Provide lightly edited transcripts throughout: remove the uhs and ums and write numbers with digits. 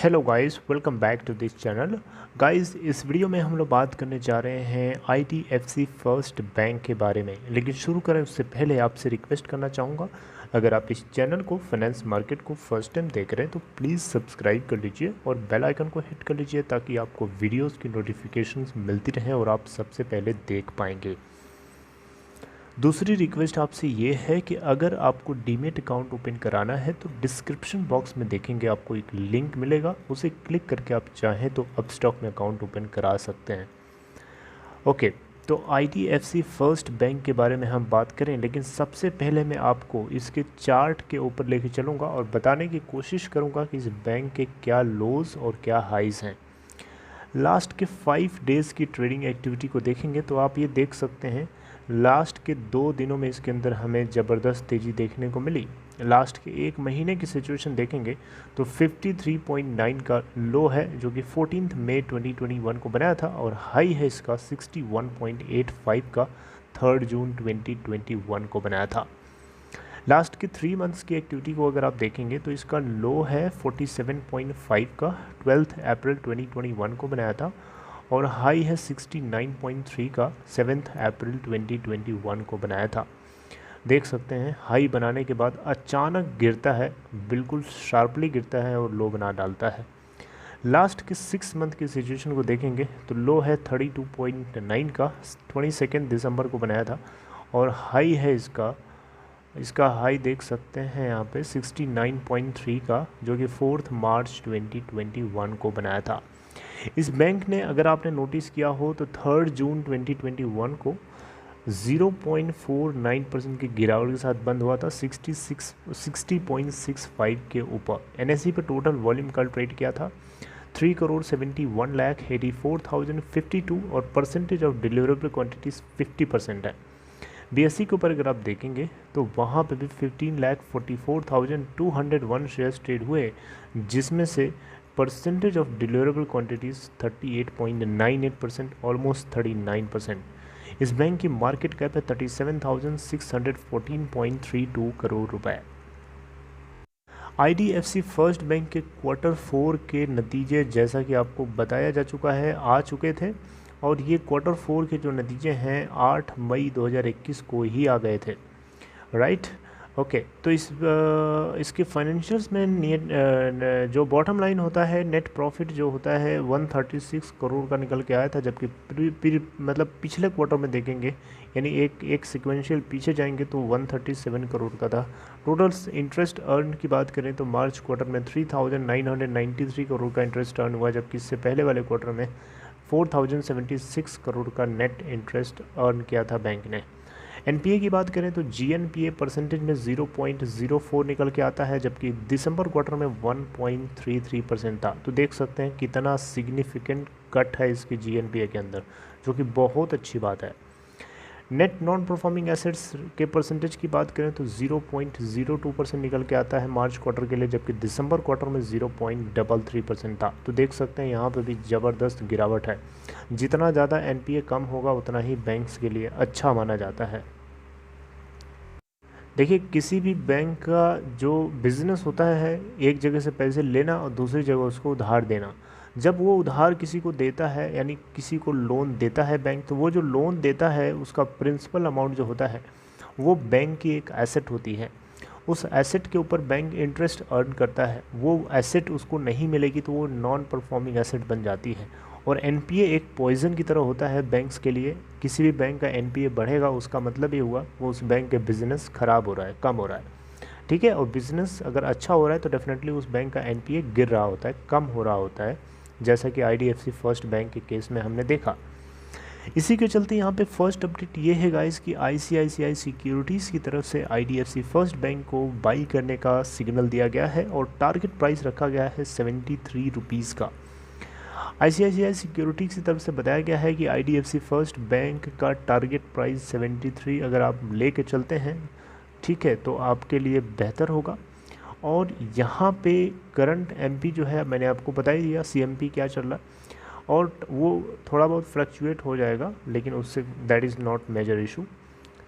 Hello guys, welcome back to this channel. Guys, इस video में हम लोग बात करने जा रहे हैं IDFC फर्स्ट बैंक के बारे में। लेकिन शुरू करें उससे पहले आपसे रिक्वेस्ट करना चाहूँगा, अगर आप इस चैनल को फाइनेंस मार्केट को फर्स्ट टाइम देख रहे हैं तो प्लीज़ सब्सक्राइब कर लीजिए और बेल आइकन को हिट कर लीजिए ताकि आपको वीडियोज़ की नोटिफिकेशंस मिलती रहें और आप सबसे पहले देख पाएंगे। दूसरी रिक्वेस्ट आपसे ये है कि अगर आपको डीमेट अकाउंट ओपन कराना है तो डिस्क्रिप्शन बॉक्स में देखेंगे आपको एक लिंक मिलेगा, उसे क्लिक करके आप चाहें तो अपस्टॉक में अकाउंट ओपन करा सकते हैं। ओके, तो IDFC फर्स्ट बैंक के बारे में हम बात करें, लेकिन सबसे पहले मैं आपको इसके चार्ट के ऊपर लेके चलूँगा और बताने की कोशिश करूँगा कि इस बैंक के क्या लोज और क्या हाइज हैं। लास्ट के 5 डेज़ की ट्रेडिंग एक्टिविटी को देखेंगे तो आप ये देख सकते हैं लास्ट के 2 दिनों में इसके अंदर हमें ज़बरदस्त तेज़ी देखने को मिली। लास्ट के 1 महीने की सिचुएशन देखेंगे तो 53.9 का लो है जो कि 14 मई 2021 को बनाया था, और हाई है इसका 61.85 का 3 जून 2021 को बनाया था। लास्ट के 3 मंथ्स की एक्टिविटी को अगर आप देखेंगे तो इसका लो है 47.5 का 12 अप्रैल 2021 को बनाया था, और हाई है 69.3 का 7 अप्रैल 2021 को बनाया था। देख सकते हैं हाई बनाने के बाद अचानक गिरता है, बिल्कुल शार्पली गिरता है और लो बना डालता है। लास्ट के 6 मंथ की सिचुएशन को देखेंगे तो लो है 32.9 का 22 दिसंबर को बनाया था, और हाई है इसका हाई देख सकते हैं यहाँ पे 69.3 का जो कि 4 मार्च 2021 को बनाया था। इस बैंक ने अगर आपने नोटिस किया हो तो 3 जून 2021 को 0.49% की गिरावट के साथ बंद हुआ था 60.65 के ऊपर। NSE पे टोटल वॉल्यूम कल ट्रेड किया था 3,71,84,052 और परसेंटेज ऑफ डिलीवरेबल क्वांटिटीज़ 50% है। BSE के ऊपर अगर आप देखेंगे तो वहाँ पे भी 15,44,201 शेयर्स ट्रेड हुए, जिसमें से percentage of deliverable quantities 38.98%, almost 39%। इस बैंक की मार्केट कैप है 37,614.32 करोड़ रुपए। IDFC फर्स्ट बैंक के Q4 के नतीजे जैसा कि आपको बताया जा चुका है आ चुके थे, और ये Q4 के जो नतीजे हैं 8 मई 2021 को ही आ गए थे, राइट। ओके, तो इसके फाइनेंशियल्स में जो बॉटम लाइन होता है, नेट प्रॉफिट जो होता है 136 करोड़ का निकल के आया था, जबकि मतलब पिछले क्वार्टर में देखेंगे यानी एक सिक्वेंशियल पीछे जाएंगे तो 137 करोड़ का था। टोटल इंटरेस्ट अर्न की बात करें तो मार्च क्वार्टर में 3,993 करोड़ का इंटरेस्ट अर्न हुआ, जबकि इससे पहले वाले क्वार्टर में 4,076 करोड़ का नेट इंटरेस्ट अर्न किया था बैंक ने। NPA की बात करें तो GNPA परसेंटेज में 0.04 निकल के आता है, जबकि दिसंबर क्वार्टर में 1.33% था। तो देख सकते हैं कितना सिग्निफिकेंट कट है इसकी GNPA के अंदर, जो कि बहुत अच्छी बात है। नेट नॉन परफॉर्मिंग एसेट्स के परसेंटेज की बात करें तो 0.02% निकल के आता है मार्च क्वार्टर के लिए, जबकि दिसंबर क्वार्टर में 0.33% था। तो देख सकते हैं यहाँ पे भी ज़बरदस्त गिरावट है। जितना ज़्यादा NPA कम होगा उतना ही बैंक्स के लिए अच्छा माना जाता है। देखिए, किसी भी बैंक का जो बिज़नेस होता है एक जगह से पैसे लेना और दूसरी जगह उसको उधार देना। जब वो उधार किसी को देता है यानी किसी को लोन देता है बैंक, तो वो जो लोन देता है उसका प्रिंसिपल अमाउंट जो होता है वो बैंक की एक एसेट होती है। उस एसेट के ऊपर बैंक इंटरेस्ट अर्न करता है। वो एसेट उसको नहीं मिलेगी तो वो नॉन परफॉर्मिंग एसेट बन जाती है, और NPA एक पॉइजन की तरह होता है बैंक्स के लिए। किसी भी बैंक का NPA बढ़ेगा उसका मतलब ये हुआ वो उस बैंक के बिज़नेस ख़राब हो रहा है, कम हो रहा है, ठीक है। और बिज़नेस अगर अच्छा हो रहा है तो डेफिनेटली उस बैंक का NPA गिर रहा होता है, कम हो रहा होता है, जैसा कि IDFC फर्स्ट बैंक के केस में हमने देखा। इसी के चलते यहाँ पे फर्स्ट अपडेट ये है गाइस कि ICICI सिक्योरिटीज़ की तरफ से IDFC फर्स्ट बैंक को बाई करने का सिग्नल दिया गया है, और टारगेट प्राइस रखा गया है 73 रुपीज़ का। ICICI सिक्योरिटीज़ की तरफ से बताया गया है कि IDFC फर्स्ट बैंक का टारगेट प्राइस 73 अगर आप ले के चलते हैं, ठीक है, तो आपके लिए बेहतर होगा। और यहाँ पे करंट MP जो है मैंने आपको बता ही दिया CMP क्या चल रहा है, और वो थोड़ा बहुत फ्लक्चुएट हो जाएगा, लेकिन उससे that is not major issue,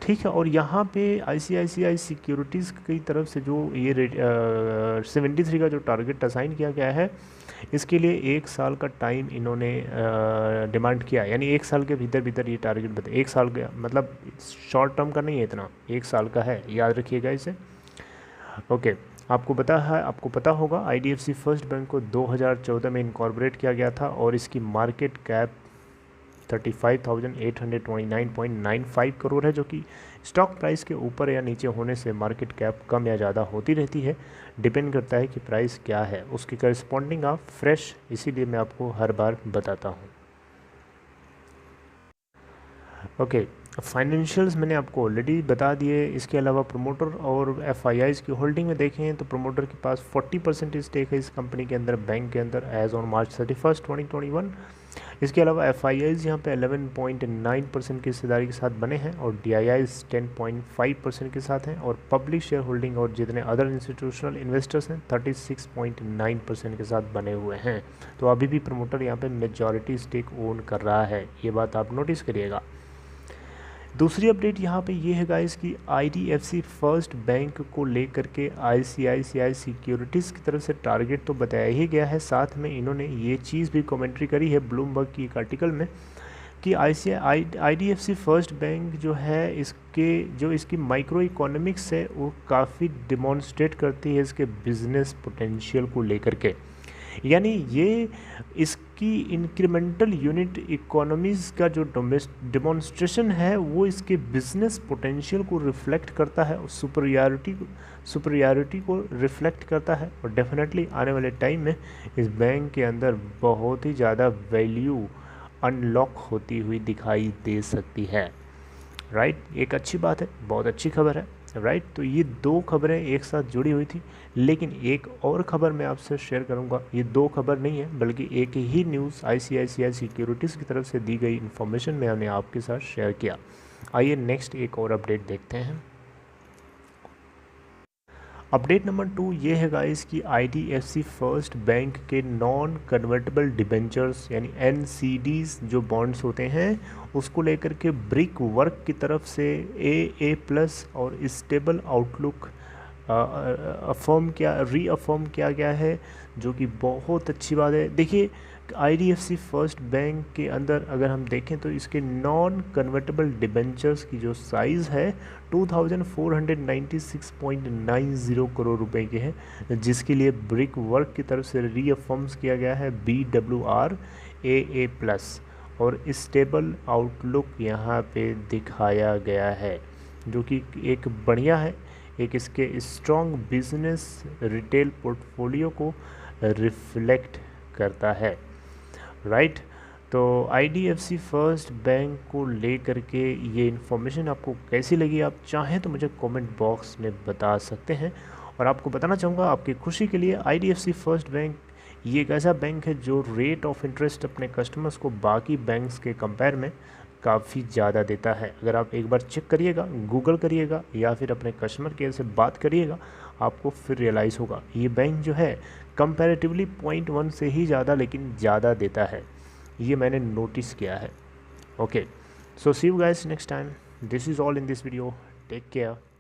ठीक है। और यहाँ पे ICICI सिक्योरिटीज़ की तरफ से जो ये 73 का जो टारगेट असाइन किया गया है, इसके लिए 1 साल का टाइम इन्होंने डिमांड किया, यानी 1 साल के भीतर भीतर ये टारगेट बता, 1 साल का मतलब शॉर्ट टर्म का नहीं है इतना, 1 साल का है, याद रखिएगा इसे। ओके, आपको पता होगा IDFC फर्स्ट बैंक को 2014 में इनकॉर्पोरेट किया गया था और इसकी मार्केट कैप 35,829.95 करोड़ है, जो कि स्टॉक प्राइस के ऊपर या नीचे होने से मार्केट कैप कम या ज़्यादा होती रहती है, डिपेंड करता है कि प्राइस क्या है, उसकी करस्पॉन्डिंग आप फ्रेश, इसीलिए मैं आपको हर बार बताता हूँ। ओके, फाइनेंशियल्स मैंने आपको ऑलरेडी बता दिए। इसके अलावा प्रमोटर और FIIs की होल्डिंग में देखें तो प्रमोटर के पास 40% स्टेक है इस कंपनी के अंदर, बैंक के अंदर, एज ऑन मार्च 31, 2021। इसके अलावा FIIs यहाँ पे 11.9% की हिस्सेदारी के साथ बने हैं और DIIs 10.5% के साथ हैं, और पब्लिक शेयर होल्डिंग और जितने अदर इंस्टीट्यूशनल इन्वेस्टर्स हैं 36.9% के साथ बने हुए हैं। तो अभी भी प्रमोटर यहाँ पे मेजॉरिटी स्टेक ओन कर रहा है, ये बात आप नोटिस करिएगा। दूसरी अपडेट यहाँ पे ये है गाइस कि IDFC फर्स्ट बैंक को लेकर के ICICI सिक्योरिटीज़ की तरफ से टारगेट तो बताया ही गया है, साथ में इन्होंने ये चीज़ भी कमेंट्री करी है ब्लूमबर्ग की एक आर्टिकल में कि IDFC फर्स्ट बैंक जो है इसकी माइक्रो इकोनॉमिक्स है वो काफ़ी डिमॉन्स्ट्रेट करती है इसके बिजनेस पोटेंशियल को लेकर के, यानी ये इसकी इंक्रीमेंटल यूनिट इकोनॉमीज़ का जो डेमोन्स्ट्रेशन है वो इसके बिजनेस पोटेंशियल को रिफ्लेक्ट करता है, सुपरियरिटी को रिफ्लेक्ट करता है, और डेफिनेटली आने वाले टाइम में इस बैंक के अंदर बहुत ही ज़्यादा वैल्यू अनलॉक होती हुई दिखाई दे सकती है। राइट, एक अच्छी बात है, बहुत अच्छी खबर है। राइट, तो ये 2 खबरें एक साथ जुड़ी हुई थी, लेकिन एक और खबर मैं आपसे शेयर करूंगा। ये 2 खबर नहीं है बल्कि एक ही न्यूज़ ICICI सिक्योरिटीज़ की तरफ से दी गई इन्फॉर्मेशन मैंने आपके साथ शेयर किया। आइए नेक्स्ट एक और अपडेट देखते हैं। अपडेट नंबर 2 ये है गाइस कि IDFC फर्स्ट बैंक के नॉन कन्वर्टेबल डिबेंचर्स यानी NCDs जो बॉन्ड्स होते हैं उसको लेकर के ब्रिक वर्क की तरफ से AA+ और स्टेबल आउटलुक रीअफर्म किया गया है, जो कि बहुत अच्छी बात है। देखिए IDFC फर्स्ट बैंक के अंदर अगर हम देखें तो इसके नॉन कन्वर्टेबल डिबेंचर्स की जो साइज़ है 2496.90 करोड़ रुपए के हैं, जिसके लिए ब्रिक वर्क की तरफ से रीअफर्म्स किया गया है BWR AA+, और स्टेबल आउटलुक यहाँ पे दिखाया गया है, जो कि एक बढ़िया है, एक इसके स्ट्रॉन्ग बिजनेस रिटेल पोर्टफोलियो को रिफ्लेक्ट करता है। राइट, तो IDFC फर्स्ट बैंक को लेकर के ये इन्फॉर्मेशन आपको कैसी लगी, आप चाहें तो मुझे कमेंट बॉक्स में बता सकते हैं। और आपको बताना चाहूँगा आपकी खुशी के लिए IDFC फर्स्ट बैंक ये एक ऐसा बैंक है जो रेट ऑफ इंटरेस्ट अपने कस्टमर्स को बाकी बैंक्स के कंपेयर में काफ़ी ज़्यादा देता है। अगर आप एक बार चेक करिएगा, गूगल करिएगा या फिर अपने कस्टमर केयर से बात करिएगा, आपको फिर रियलाइज़ होगा ये बैंक जो है कंपैरेटिवली 0.1 से ही ज़्यादा लेकिन ज़्यादा देता है, ये मैंने नोटिस किया है। Okay, so see you guys next time, this is all in this video, take care.